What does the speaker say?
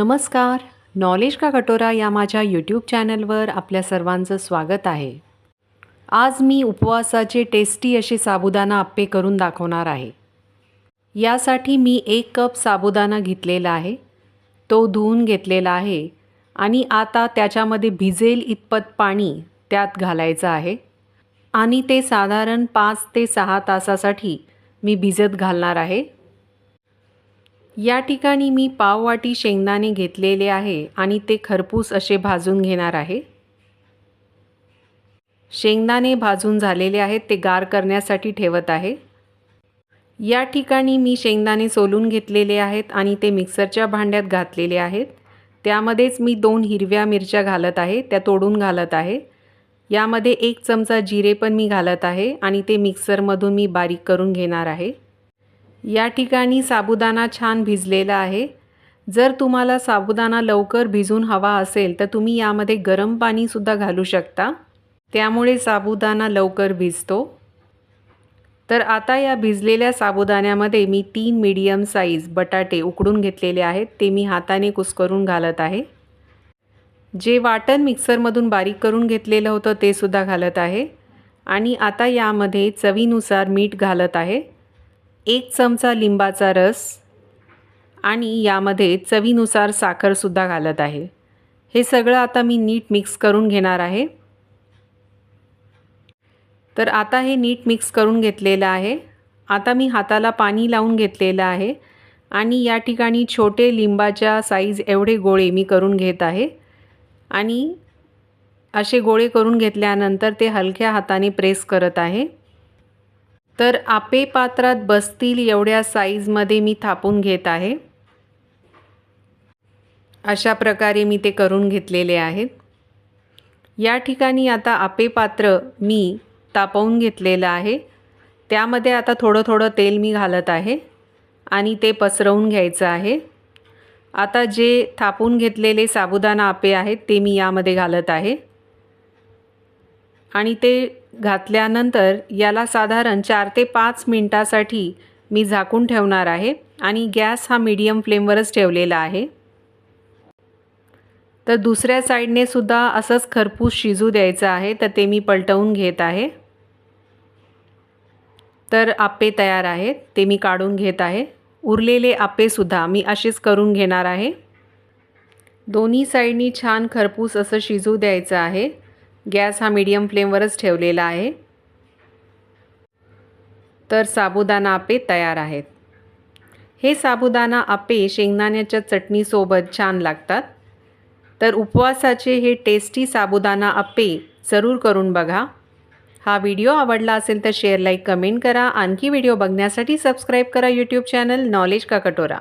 नमस्कार. नॉलेज का कटोरा या माझ्या यूट्यूब चॅनलवर आपल्या सर्वांचं स्वागत आहे. आज मी उपवासाचे टेस्टी असे साबुदाणा अप्पे करून दाखवणार आहे. यासाठी मी 1 कप साबुदाणा घेतलेला आहे. तो धुवून घेतलेला आहे आणि आता त्याच्यामध्ये भिजेल इतपत पाणी त्यात घालायचं आहे आणि ते साधारण 5 ते 6 तासासाठी मी भिजत घालणार आहे. या ठिकाणी मी पाववाटी शेंगदाणे घेतलेले आहे आणि ते खरपूस असे भाजून घेणार आहे. शेंगदाणे भाजून झालेले आहेत, ते गार करण्यासाठी ठेवत आहे. या ठिकाणी मी शेंगदाणे सोलून घेतलेले आहेत आणि ते मिक्सरच्या भांड्यात घातलेले आहेत. त्यामध्येच मी 2 हिरव्या मिरच्या घालत आहे, त्या तोडून घालत आहे. यामध्ये 1 चमचा जिरे पण मी घालत आहे आणि ते मिक्सरमधून मी बारीक करून घेणार आहे. या ठिकाणी साबुदाणा छान भिजलेला आहे. जर तुम्हाला साबुदाणा लवकर भिजून हवा असेल तर तुम्ही यामध्ये गरम पाणीसुद्धा घालू शकता, त्यामुळे साबुदाणा लवकर भिजतो. तर आता या भिजलेल्या साबुदाण्यामध्ये मी 3 मीडियम साईज बटाटे उकडून घेतलेले आहेत, ते मी हाताने कुस्करून घालत आहे. जे वाटण मिक्सरमधून बारीक करून घेतलेलं होतं ते सुद्धा घालत आहे आणि आता यामध्ये चवीनुसार मीठ घालत आहे. 1 चमचा लिंबाचा रस आणि यामध्ये चवीनुसार साखरसुद्धा घालत आहे. हे सगळं आता मी नीट मिक्स करून घेणार आहे. तर आता हे नीट मिक्स करून घेतलेलं आहे. आता मी हाताला पाणी लावून घेतलेलं आहे आणि या ठिकाणी छोटे लिंबाच्या साईज एवढे गोळे मी करून घेत आहे आणि असे गोळे करून घेतल्यानंतर ते हलक्या हाताने प्रेस करत आहे. तर आप्पे पात्रात बसतील एवढ्या साईजमध्ये मी थापून घेत आहे. अशा प्रकारे मी ते करून घेतलेले आहेत. या ठिकाणी आता आप्पे पात्र मी तापवून घेतलेलं आहे. त्यामध्ये आता थोडं थोडं तेल मी घालत आहे आणि ते पसरवून घ्यायचं आहे. आता जे थापून घेतलेले साबुदाणा आप्पे आहेत ते मी यामध्ये घालत आहे आणि ते घातल्यानंतर याला साधारण 4 ते 5 मिनिटासाठी मी झाकून ठेवणार आहे आणि गॅस हा मीडियम फ्लेमवरच ठेवलेला आहे. तर दुसऱ्या साईडने सुद्धा असंच खरपूस शिजू द्यायचं आहे, तर ते मी पलटवून घेत आहे. तर आप्पे तयार आहेत, ते मी काढून घेत आहे. उरलेले आप्पेसुद्धा मी असेच करून घेणार आहे. दोन्ही साईडनी छान खरपूस असं शिजू द्यायचं आहे. गॅस हा मीडियम फ्लेमवरच ठेवलेला आहे. तर साबुदाणा आप्पे तयार आहेत. हे साबुदाणा आप्पे शेंगदाण्याच्या चटणीसोबत छान लागतात. तर उपवासाचे हे टेस्टी साबुदाणा आप्पे जरूर करून बघा. हा व्हिडिओ आवडला असेल तर शेअर, लाईक, कमेंट करा. आणखी व्हिडिओ बघण्यासाठी सबस्क्राईब करा यूट्यूब चॅनल नॉलेज का कटोरा.